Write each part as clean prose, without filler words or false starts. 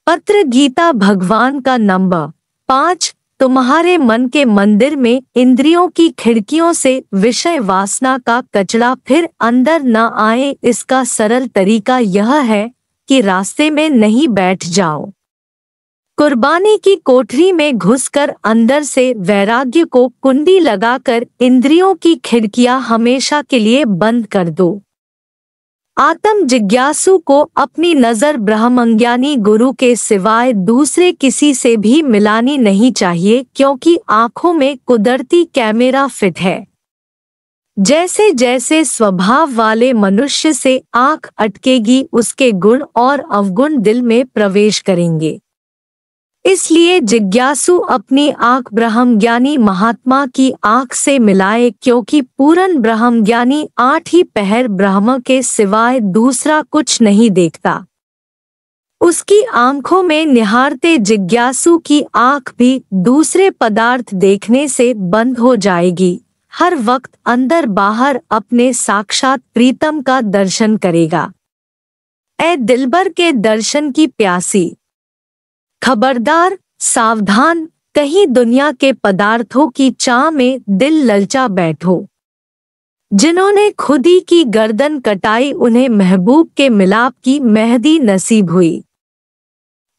पत्र गीता भगवान का नंबर 5। तुम्हारे मन के मंदिर में इंद्रियों की खिड़कियों से विषय वासना का कचरा फिर अंदर न आए। इसका सरल तरीका यह है कि रास्ते में नहीं बैठ जाओ। कुर्बानी की कोठरी में घुसकर अंदर से वैराग्य को कुंडी लगाकर इंद्रियों की खिड़कियां हमेशा के लिए बंद कर दो। आत्म जिज्ञासु को अपनी नजर ब्रह्मज्ञानी गुरु के सिवाय दूसरे किसी से भी मिलानी नहीं चाहिए, क्योंकि आंखों में कुदरती कैमरा फिट है। जैसे जैसे स्वभाव वाले मनुष्य से आंख अटकेगी, उसके गुण और अवगुण दिल में प्रवेश करेंगे। इसलिए जिज्ञासु अपनी आंख ब्रह्मज्ञानी महात्मा की आंख से मिलाए, क्योंकि पूर्ण ब्रह्मज्ञानी 8 ही पहर ब्रह्म के सिवाय दूसरा कुछ नहीं देखता। उसकी आंखों में निहारते जिज्ञासु की आंख भी दूसरे पदार्थ देखने से बंद हो जाएगी। हर वक्त अंदर बाहर अपने साक्षात प्रीतम का दर्शन करेगा। ऐ दिलबर के दर्शन की प्यासी, खबरदार सावधान, कहीं दुनिया के पदार्थों की चाह में दिल ललचा बैठो। जिन्होंने खुदी की गर्दन कटाई, उन्हें महबूब के मिलाप की मेहंदी नसीब हुई।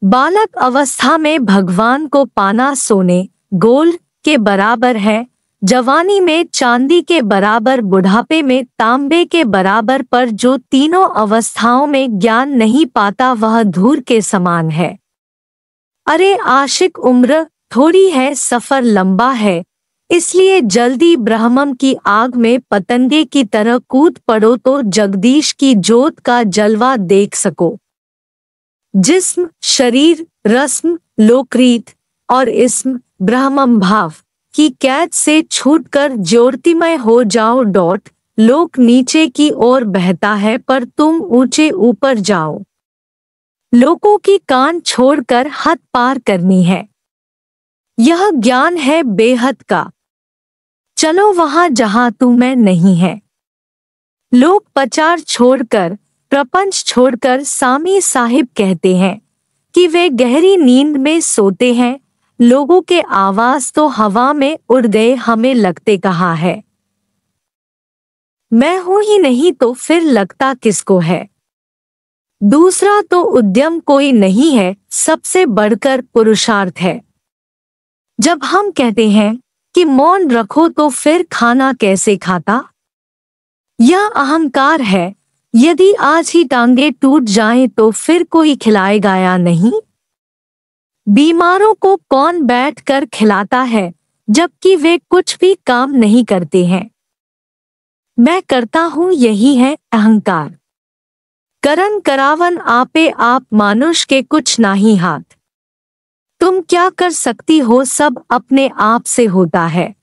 बालक अवस्था में भगवान को पाना सोने गोल्ड के बराबर है। जवानी में चांदी के बराबर, बुढ़ापे में तांबे के बराबर, पर जो तीनों अवस्थाओं में ज्ञान नहीं पाता वह धूल के समान है। अरे आशिक, उम्र थोड़ी है, सफर लंबा है, इसलिए जल्दी ब्रह्मम की आग में पतंगे की तरह कूद पड़ो तो जगदीश की जोत का जलवा देख सको। जिस्म, शरीर, रस्म, लोकरीत और इस्म ब्रह्मम भाव की कैद से छूटकर ज्योतिमय हो जाओ। लोक नीचे की ओर बहता है, पर तुम ऊंचे ऊपर जाओ। लोगों की कान छोड़कर हद पार करनी है। यह ज्ञान है बेहद का। चलो वहां जहां तू मैं नहीं है। लोग पचार छोड़कर, प्रपंच छोड़कर सामी साहिब कहते हैं कि वे गहरी नींद में सोते हैं। लोगों के आवाज तो हवा में उड़ गए, हमें लगते कहाँ है। मैं हूं ही नहीं तो फिर लगता किसको है। दूसरा तो उद्यम कोई नहीं है, सबसे बढ़कर पुरुषार्थ है। जब हम कहते हैं कि मौन रखो तो फिर खाना कैसे खाता? यह अहंकार है। यदि आज ही टांगे टूट जाएं तो फिर कोई खिलाएगा या नहीं? बीमारों को कौन बैठकर खिलाता है जबकि वे कुछ भी काम नहीं करते हैं? मैं करता हूं, यही है अहंकार। करन करावन आपे आप, मानुष के कुछ नाही हाथ। तुम क्या कर सकती हो, सब अपने आप से होता है।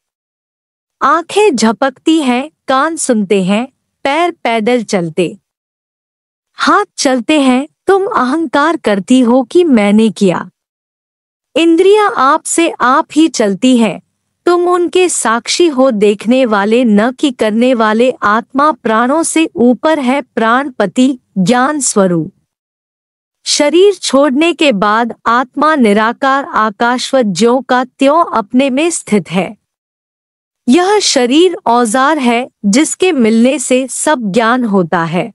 आंखें झपकती हैं, कान सुनते हैं, पैर पैदल चलते, हाथ चलते हैं। तुम अहंकार करती हो कि मैंने किया। इंद्रियां आप से आप ही चलती हैं, तुम उनके साक्षी हो, देखने वाले न कि करने वाले। आत्मा प्राणों से ऊपर है, प्राणपति ज्ञान स्वरूप। शरीर छोड़ने के बाद आत्मा निराकार आकाशवत ज्यों का त्यों अपने में स्थित है। यह शरीर औजार है जिसके मिलने से सब ज्ञान होता है।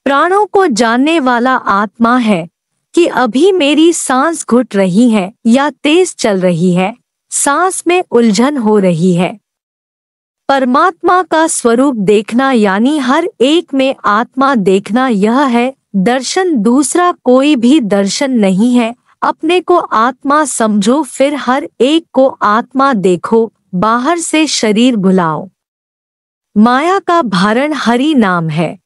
प्राणों को जानने वाला आत्मा है कि अभी मेरी सांस घुट रही है या तेज चल रही है, सांस में उलझन हो रही है। परमात्मा का स्वरूप देखना यानी हर एक में आत्मा देखना, यह है दर्शन। दूसरा कोई भी दर्शन नहीं है। अपने को आत्मा समझो, फिर हर एक को आत्मा देखो। बाहर से शरीर भुलाओ। माया का भारण हरि नाम है।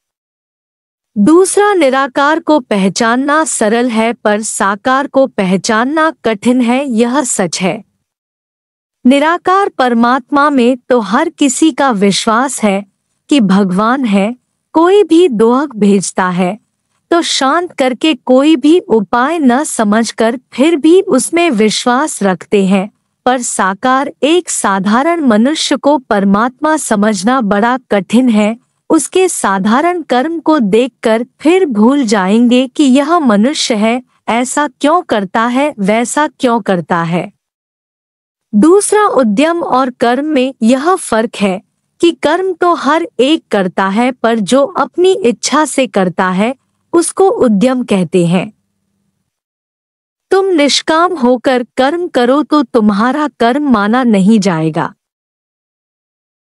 दूसरा निराकार को पहचानना सरल है, पर साकार को पहचानना कठिन है, यह सच है। निराकार परमात्मा में तो हर किसी का विश्वास है कि भगवान है। कोई भी दोहक भेजता है तो शांत करके, कोई भी उपाय न समझकर फिर भी उसमें विश्वास रखते हैं। पर साकार एक साधारण मनुष्य को परमात्मा समझना बड़ा कठिन है। उसके साधारण कर्म को देखकर फिर भूल जाएंगे कि यह मनुष्य है। ऐसा क्यों करता है, वैसा क्यों करता है। दूसरा, उद्यम और कर्म में यह फर्क है कि कर्म तो हर एक करता है, पर जो अपनी इच्छा से करता है उसको उद्यम कहते हैं। तुम निष्काम होकर कर्म करो तो तुम्हारा कर्म माना नहीं जाएगा।